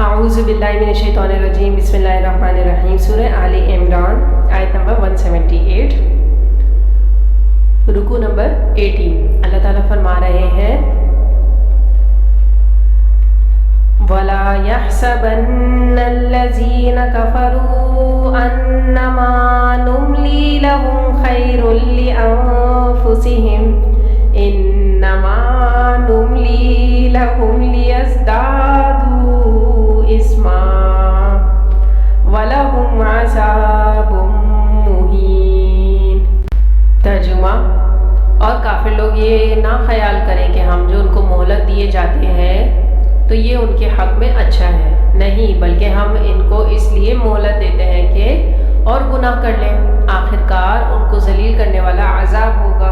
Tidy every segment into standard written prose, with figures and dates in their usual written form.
اعوذ باللہ من الشیطان الرجیم بسم اللہ الرحمن الرحیم سورہ آل عمران آیت نمبر 178 رکوع نمبر 18 اللہ تعالیٰ فرما رہے ہیں وَلَا يَحْسَبَنَّ الَّذِينَ كَفَرُوا أَنَّمَا نُمْلِي لَهُمْ خَيْرٌ لِأَنفُسِهِمْ إِنَّمَا نُمْلِي لَهُمْ لِيَزْدَادُوا اسما وَلَهُمْ عَذَابٌ مُہِینٌ۔ ترجمہ: اور کافر لوگ یہ نہ خیال کریں کہ ہم جو ان کو مہلت دیے جاتے ہیں تو یہ ان کے حق میں اچھا ہے، نہیں بلکہ ہم ان کو اس لیے مہلت دیتے ہیں کہ اور گناہ کر لیں، آخرکار ان کو ذلیل کرنے والا عذاب ہوگا۔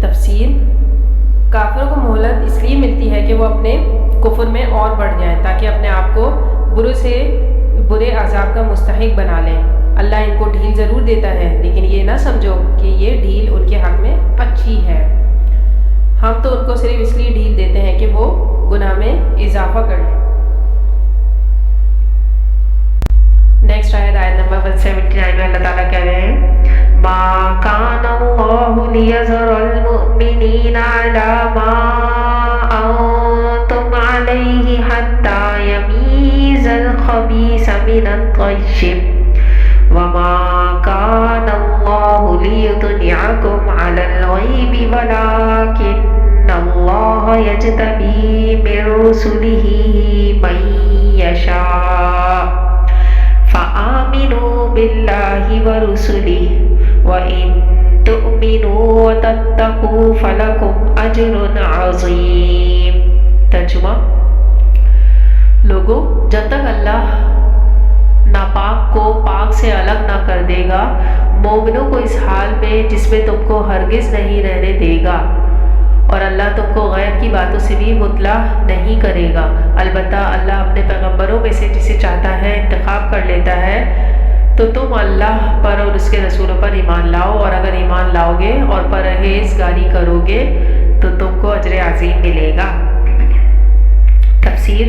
تفسیر: کافروں کو مہلت اس لیے ملتی ہے کہ وہ اپنے کفر میں اور بڑھ جائیں تاکہ اپنے آپ کو برے عذاب کا مستحق بنا لیں۔ اللہ ان کو ڈھیل ضرور دیتا ہے لیکن یہ نہ سمجھو کہ یہ ڈھیل ان کے حق میں اچھی ہے، ہم تو ان کو صرف اس لیے ڈھیل دیتے ہیں کہ وہ گناہ میں اضافہ کر لیں۔ نیکسٹ آیت نمبر 179 میں اللہ تعالیٰ کہہ رہے ہیں ما کان اللہ لیذر المؤمنین علی ما انتم علیہ حتی یمیز الخبیث من الطیب وما کان اللہ لیطلعکم علی الغیب ولکن اللہ یجتبی من رسلہ من یشاء فآمنوا باللہ ورسلہ وَإِن تُؤْمِنُوا وَتَتَّقُوا فَلَكُمْ أَجْرٌ عَظِيمٌ۔ ترجمہ: لوگوں، جب تک اللہ ناپاک کو پاک سے الگ نہ کر دے گا، مومنوں کو اس حال میں جس میں تم کو ہرگز نہیں رہنے دے گا، اور اللہ تم کو غیب کی باتوں سے بھی مطلع نہیں کرے گا۔ البتہ اللہ اپنے پیغمبروں میں سے جسے چاہتا ہے انتخاب کر لیتا ہے، تو تم اللہ پر اور اس کے رسولوں پر ایمان لاؤ، اور اگر ایمان لاؤ گے اور پرہیزگاری کرو گے تو تم کو اجر عظیم ملے گا۔ تفسیر: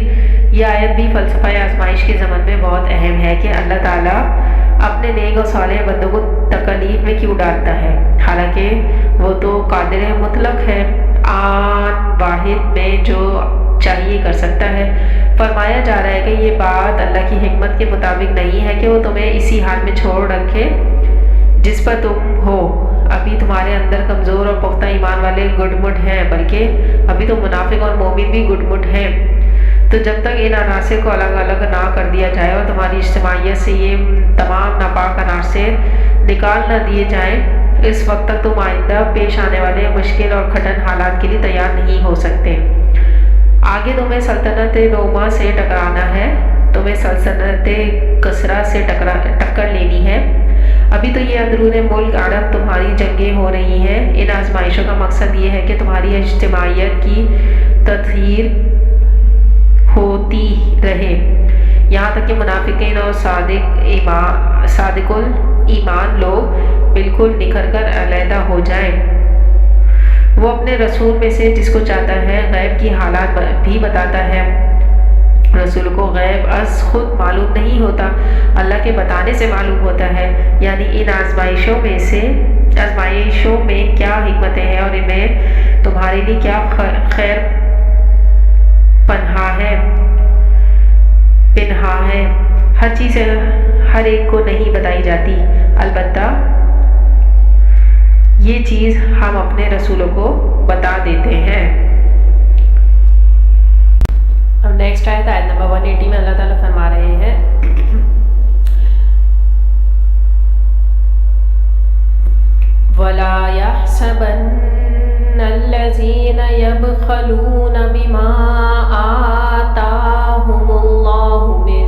یہ آیت بھی فلسفہ آزمائش کے زمن میں بہت اہم ہے کہ اللہ تعالیٰ اپنے نیک اور صالح بندوں کو تکلیف میں کیوں ڈالتا ہے، حالانکہ وہ تو قادر مطلق ہے، آن واحد میں جو چاہیے کر سکتا ہے۔ فرمایا جا رہا ہے کہ یہ بات اللہ کی حکمت کے مطابق نہیں ہے کہ وہ تمہیں اسی حال میں چھوڑ رکھے جس پر تم ہو۔ ابھی تمہارے اندر کمزور اور پختہ ایمان والے گڈ مڈ ہیں، بلکہ ابھی تو منافق اور مومن بھی گڈ مڈ ہیں۔ تو جب تک ان عناصر کو الگ الگ نہ کر دیا جائے اور تمہاری اجتماعیت سے یہ تمام ناپاک عناصر نکال نہ دیے جائیں، اس وقت تک تم آئندہ پیش آنے والے مشکل اور کٹھن حالات کے لیے تیار نہیں ہو سکتے۔ آگے تمہیں سلطنت روما سے ٹکرانا ہے، تمہیں سلطنت کسریٰ سے ٹکر لینی ہے۔ ابھی تو یہ اندرون ملک عرب تمہاری جنگیں ہو رہی ہیں۔ ان آزمائشوں کا مقصد یہ ہے کہ تمہاری اجتماعیت کی تطہیر ہوتی رہے، یہاں تک کہ منافقین اور صادق الایمان لوگ بالکل نکھر کر علیحدہ ہو جائیں۔ وہ اپنے رسول میں سے جس کو چاہتا ہے غیب کی حالات بھی بتاتا ہے۔ رسول کو غیب از خود معلوم نہیں ہوتا، اللہ کے بتانے سے معلوم ہوتا ہے، یعنی ان آزمائشوں میں کیا حکمتیں ہیں اور ان میں تمہارے لیے کیا خیر پنہا ہے۔ ہر چیز ہر ایک کو نہیں بتائی جاتی، البتہ یہ چیز ہم اپنے رسولوں کو بتا دیتے ہیں۔ اب نیکسٹ آیت نمبر 180 میں اللہ تعالیٰ فرما رہے ہیں وَلَا يَحْسَبَنَّ الَّذِينَ يَبْخَلُونَ بِمَا آتَاهُمُ اللَّهُ مِنْ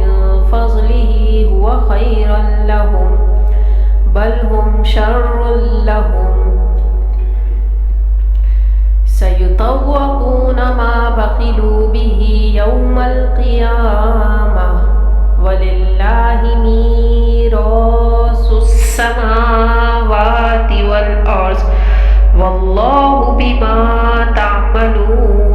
فَضْلِهِ هُوَ خَيْرًا لَهُمْ بَلْ هُمْ شَرٌّ لَهُمْ سَيُطَوَّقُونَ مَا بَخِلُوا بِهِ يَوْمَ الْقِيَامَةِ وَلِلَّهِ مِيرَاثُ السَّمَاوَاتِ وَالْأَرْضِ وَاللَّهُ بِمَا تَعْمَلُونَ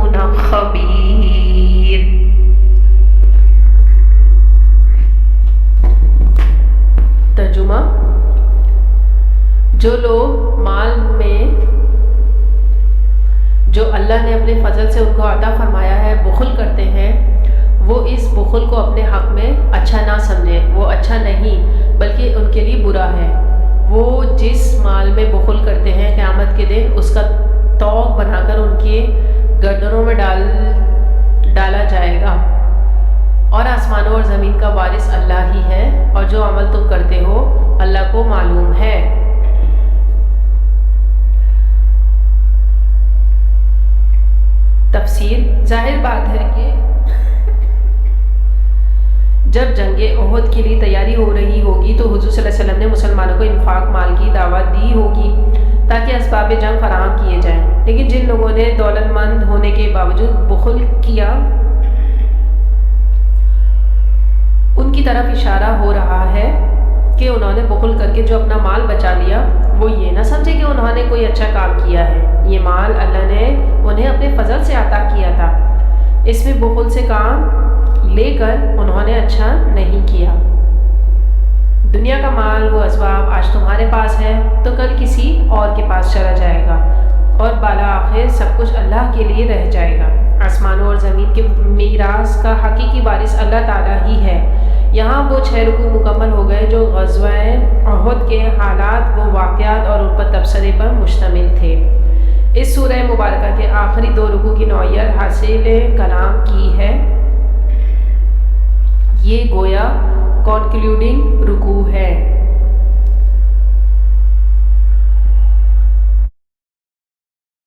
جو اللہ نے اپنے فضل سے ان کو عطا فرمایا ہے بخل کرتے ہیں، وہ اس بخل کو اپنے حق میں اچھا نہ سمجھیں، وہ اچھا نہیں بلکہ ان کے لیے برا ہے۔ وہ جس مال میں بخل کرتے ہیں قیامت کے دن اس کا توق بنا کر ان کے گردنوں میں ڈالا جائے گا، اور آسمانوں اور زمین کا وارث اللہ ہی ہے، اور جو عمل تم کرتے ہو اللہ کو معلوم ہے۔ تفسیر: ظاہر بات ہے کہ جب جنگ احد کے لیے تیاری ہو رہی ہوگی تو حضور صلی اللہ علیہ وسلم نے مسلمانوں کو انفاق مال کی دعوت دی ہوگی تاکہ اسباب جنگ فراہم کیے جائیں، لیکن جن لوگوں نے دولت مند ہونے کے باوجود بخل کیا ان کی طرف اشارہ ہو رہا ہے کہ انہوں نے بخل کر کے جو اپنا مال بچا لیا وہ یہ نہ سمجھے کہ انہوں نے کوئی اچھا کام کیا ہے، یہ مال اللہ نے انہیں اپنے فضل سے عطا کیا تھا، اس میں بخل سے کام لے کر انہوں نے اچھا نہیں کیا۔ دنیا کا مال وہ اسباب آج تمہارے پاس ہے تو کل کسی اور کے پاس چلا جائے گا، اور بالآخر سب کچھ اللہ کے لیے رہ جائے گا۔ آسمانوں اور زمین کے میراث کا حقیقی وارث اللہ تعالیٰ ہی ہے۔ یہاں وہ 6 رکوع مکمل ہو گئے جو غزوہ احد کے حالات و واقعات اور ان پر تبصرے پر مشتمل تھے۔ اس سورہ مبارکہ کے آخری 2 رکوع کی نوعیت حاصل کلام کی ہے، یہ گویا کنکلیوڈنگ رکوع ہے۔